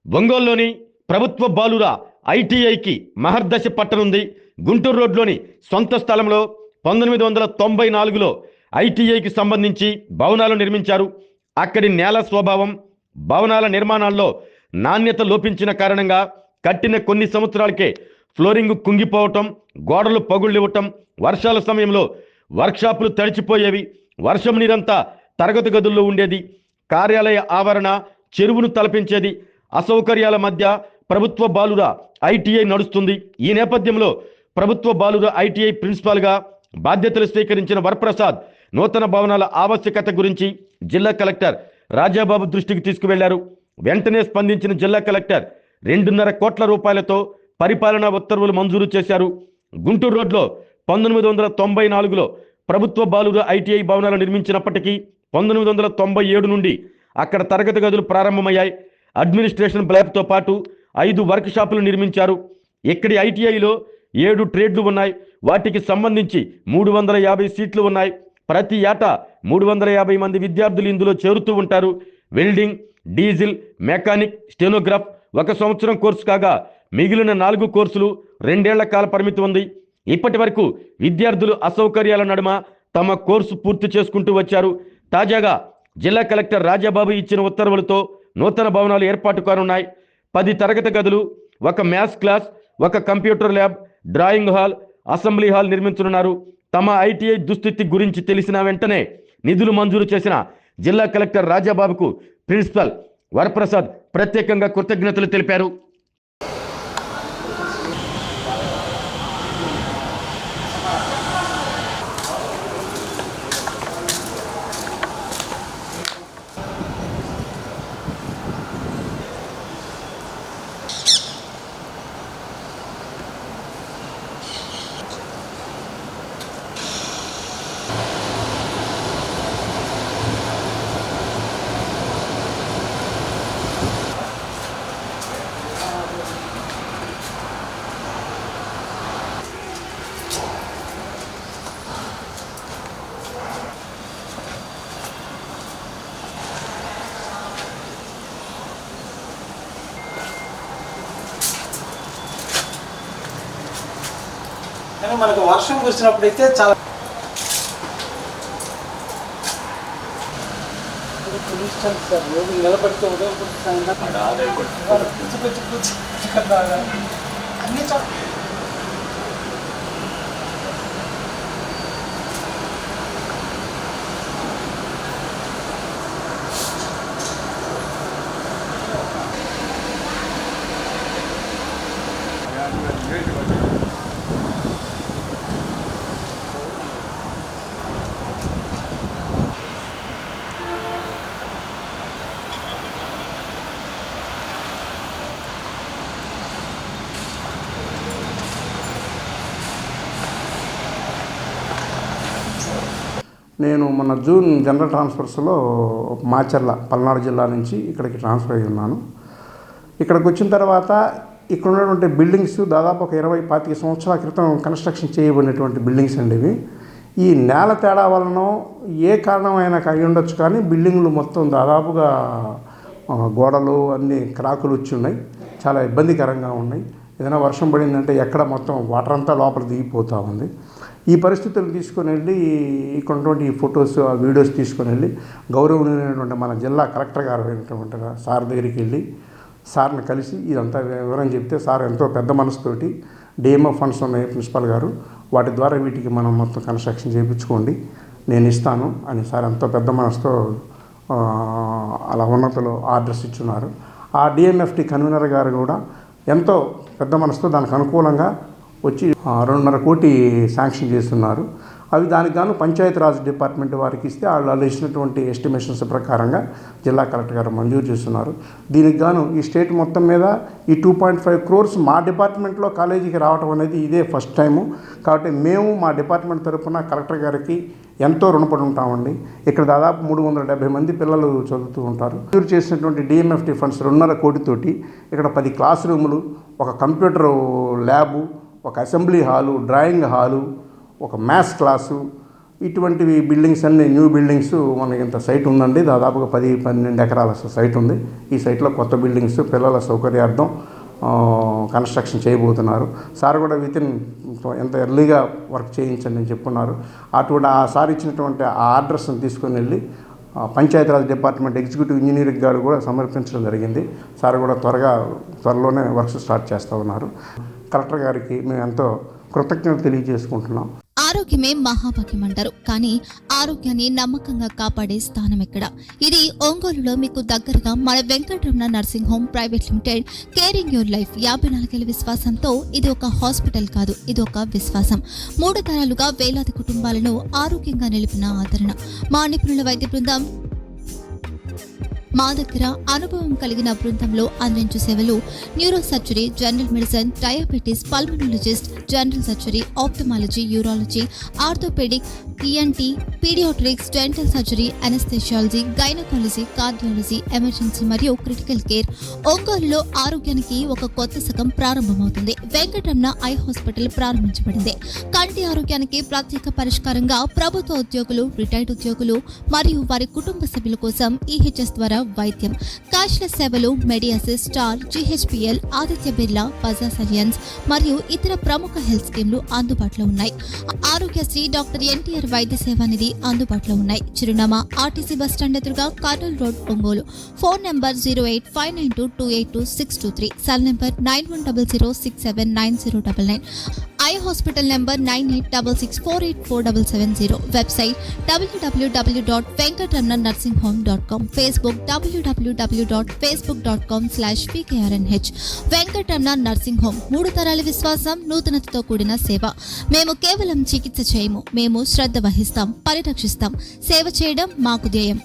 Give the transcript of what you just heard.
ఒంగోలులోని ప్రభుత్వ బాలుర ఐటీఐకి మహర్దశ పట్టనుంది. గుంటూరు రోడ్లోని సొంత స్థలంలో 1994లో ఐటీఐకి సంబంధించి భవనాలు నిర్మించారు. అక్కడి నేల స్వభావం, భవనాల నిర్మాణాల్లో నాణ్యత లోపించిన కారణంగా కట్టిన కొన్ని సంవత్సరాలకే ఫ్లోరింగ్ కుంగిపోవటం, గోడలు పగుళ్ళివ్వటం, వర్షాల సమయంలో వర్క్షాపులు తడిచిపోయేవి, వర్షం నీరంతా తరగతి గదుల్లో ఉండేది, కార్యాలయ ఆవరణ చెరువును తలపించేది. అసౌకర్యాల మధ్య ప్రభుత్వ బాలుర ఐటీఐ నడుస్తుంది. ఈ నేపథ్యంలో ప్రభుత్వ బాలుర ఐటీఐ ప్రిన్సిపాల్గా బాధ్యతలు స్వీకరించిన వరప్రసాద్ నూతన భవనాల ఆవశ్యకత గురించి జిల్లా కలెక్టర్ రాజాబాబు దృష్టికి తీసుకువెళ్లారు. వెంటనే స్పందించిన జిల్లా కలెక్టర్ 2.5 కోట్ల రూపాయలతో పరిపాలనా ఉత్తర్వులు మంజూరు చేశారు. గుంటూరు రోడ్లో 1994లో ప్రభుత్వ బాలుర ఐటీఐ భవనాలు నిర్మించినప్పటికీ 1997 నుండి అక్కడ తరగతి గదులు ప్రారంభమయ్యాయి. అడ్మినిస్ట్రేషన్ బ్లాక్తో పాటు 5 వర్క్ షాపులు నిర్మించారు. ఇక్కడి ఐటీఐలో 7 ట్రేడ్లు ఉన్నాయి. వాటికి సంబంధించి 350 సీట్లు ఉన్నాయి. ప్రతి ఏటా 350 మంది విద్యార్థులు ఇందులో చేరుతూ ఉంటారు. వెల్డింగ్, డీజిల్, మెకానిక్, స్టెనోగ్రాఫ్ 1 సంవత్సరం కోర్సు కాగా మిగిలిన 4 కోర్సులు 2 ఏళ్ల కాల పరిమితి ఉంది. ఇప్పటి వరకు విద్యార్థులు అసౌకర్యాల నడుమ తమ కోర్సు పూర్తి చేసుకుంటూ వచ్చారు. తాజాగా జిల్లా కలెక్టర్ రాజాబాబు ఇచ్చిన ఉత్తర్వులతో నూతన భవనాలు ఏర్పాటు కానున్నాయి. 10 తరగతి గదులు, 1 maths class, 1 computer lab, drawing hall, assembly hall నిర్మించనున్నారు. తమ ఐటీఐ దుస్థితి గురించి తెలిసిన వెంటనే నిధులు మంజూరు చేసిన జిల్లా కలెక్టర్ రాజాబాబుకు ప్రిన్సిపల్ వరప్రసాద్ ప్రత్యేకంగా కృతజ్ఞతలు తెలిపారు. కానీ మనకు వర్షం కురిసినప్పుడైతే చాలా సార్ రోజు నిలబడితే అన్ని నేను మొన్న జూన్ జనరల్ ట్రాన్స్ఫర్స్లో మాచర్ల పల్నాడు జిల్లా నుంచి ఇక్కడికి ట్రాన్స్ఫర్ అయ్యి ఉన్నాను. ఇక్కడికి వచ్చిన తర్వాత ఇక్కడ ఉన్నటువంటి బిల్డింగ్స్ దాదాపు ఒక 20-25 సంవత్సరాల క్రితం కన్స్ట్రక్షన్ చేయబడినటువంటి బిల్డింగ్స్ అండి ఇవి. ఈ నేల తేడా వలన ఏ కారణమైనా అయి ఉండొచ్చు కానీ బిల్డింగ్లు మొత్తం దాదాపుగా గోడలు అన్నీ క్రాకులు వచ్చి ఉన్నాయి. చాలా ఇబ్బందికరంగా ఉన్నాయి. ఏదైనా వర్షం పడిందంటే ఎక్కడ మొత్తం వాటర్ అంతా లోపల దిగిపోతూ ఉంది. ఈ పరిస్థితులు తీసుకొని వెళ్ళి ఇక్కడ ఉన్నటువంటి ఈ ఫొటోస్, ఆ వీడియోస్ తీసుకొని వెళ్ళి గౌరవనీయమైనటువంటి మన జిల్లా కలెక్టర్ గారు అయినటువంటి సార్ దగ్గరికి వెళ్ళి సార్ని కలిసి ఇదంతా వివరం చెప్తే సార్ ఎంతో పెద్ద మనసుతోటి డిఎంఎఫ్ ఫండ్స్ ఉన్నాయి ప్రిన్సిపల్ గారు, వాటి ద్వారా వీటికి మనం మొత్తం కన్స్ట్రక్షన్ చేయించుకోండి, నేను ఇస్తాను అని సార్ ఎంతో పెద్ద మనసుతో అలా ఉన్నతలో ఆర్డర్స్ ఇచ్చున్నారు. ఆ డిఎంఎఫ్టీ కన్వీనర్ గారు కూడా ఎంతో పెద్ద మనసుతో దానికి అనుకూలంగా వచ్చి 2.5 కోటి శాంక్షన్ చేస్తున్నారు. అవి దానికి గాను పంచాయతీరాజ్ డిపార్ట్మెంట్ వారికి ఇస్తే వాళ్ళు ఇచ్చినటువంటి ఎస్టిమేషన్స్ ప్రకారంగా జిల్లా కలెక్టర్ గారు మంజూరు చేస్తున్నారు. దీనికి గాను ఈ స్టేట్ మొత్తం మీద ఈ 2.5 crores మా డిపార్ట్మెంట్లో కాలేజీకి రావడం అనేది ఇదే ఫస్ట్ టైము. కాబట్టి మేము మా డిపార్ట్మెంట్ తరఫున కలెక్టర్ గారికి ఎంతో రుణపడి ఉంటామండి. ఇక్కడ దాదాపు 370 మంది పిల్లలు చదువుతూ ఉంటారు. మంజూరు చేసినటువంటి డిఎంఎఫ్టీ ఫండ్స్ 2.5 కోటితోటి ఇక్కడ 10 క్లాస్ రూములు, 1 computer lab, 1 assembly hall, drawing hall, 1 maths class, ఇటువంటివి బిల్డింగ్స్ అన్ని న్యూ బిల్డింగ్స్ మనకి ఇంత సైట్ ఉందండి, దాదాపుగా 10-12 ఎకరాల సైట్ ఉంది. ఈ సైట్లో కొత్త బిల్డింగ్స్ పిల్లల సౌకర్యార్థం కన్స్ట్రక్షన్ చేయబోతున్నారు. సార్ కూడా ఎంత ఎర్లీగా వర్క్ చేయించండి అని చెప్పున్నారు. అటువంటి ఆ సార్ ఇచ్చినటువంటి ఆ ఆర్డర్స్ని తీసుకొని వెళ్ళి పంచాయతీరాజ్ డిపార్ట్మెంట్ ఎగ్జిక్యూటివ్ ఇంజనీరింగ్ గారు కూడా సమర్పించడం జరిగింది. సార్ కూడా త్వరలోనే వర్క్స్ స్టార్ట్ చేస్తూ ఉన్నారు. కలెక్టర్ గారికి మేము ఎంతో కృతజ్ఞతలు తెలియజేసుకుంటున్నాం. ఆరోగ్యమే మహాభాగ్యం అంటారు, కానీ ఆరోగ్యాన్ని నమ్మకంగా కాపాడే స్థానం ఎక్కడ? ఇది ఒంగోలులో మీకు దగ్గరగా మన Venkataramana nursing home private limited. Caring your life 54 ఏళ్ల విశ్వాసంతో ఇది ఒక హాస్పిటల్ కాదు, ఇది ఒక విశ్వాసం. 3 తరాలుగా వేలాది కుటుంబాలను ఆరోగ్యంగా నిలిపిన ఆదరణ. మా నిపుణుల వైద్య బృందం మా దగ్గర అనుభవం కలిగిన బృందంలో అందించే సేవలు neurosurgery, general medicine, diabetes, pulmonologist, general surgery, ophthalmology, urology, orthopaedic, ENT, paediatrics, dental surgery, anaesthesiology, gynaecology, cardiology, emergency మరియు క్రిటికల్ కేర్. ఒంగోలులో ఆరోగ్యానికి ఒక కొత్త శకం ప్రారంభమవుతుంది. వెంకటరమణ ఐ హాస్పిటల్ ప్రారంభించబడింది. కంటి ఆరోగ్యానికి ప్రత్యేక పరిష్కారంగా ప్రభుత్వ ఉద్యోగులు, రిటైర్డ్ ఉద్యోగులు మరియు వారి కుటుంబ సభ్యుల కోసం ఈహెచ్ఎస్ ద్వారా వైద్యం. క్యాష్లెస్ సేవలు Medi Assist, Star, GHPL, Aditya Birla, Bajaj Allianz మరియు ఇతర ప్రముఖ హెల్త్ స్కీమ్లు అందుబాటులో ఉన్నాయి. ఆరోగ్యశ్రీ, డాక్టర్ ఎన్టీఆర్ వైద్య సేవా నిధి అందుబాటులో ఉన్నాయి. చిరునామా ఆర్టీసీ బస్ స్టాండ్ ఎదురుగా, Kurnool road, Ongole. Phone number 08592282623, cell number 9100679099. Eye hospital number 9866484770. Website www.venkatramananursinghome.com. Facebook www.facebook.com/pkrnh. Venkataramana nursing home, 3 తరాల విశ్వాసం, నూతనతతో కూడిన సేవ. మేము కేవలం చికిత్స చేయము, మేము శ్రద్ధ వహిస్తాం, పరిరక్షిస్తాం. సేవ చేయడం మాకు ధ్యేయం.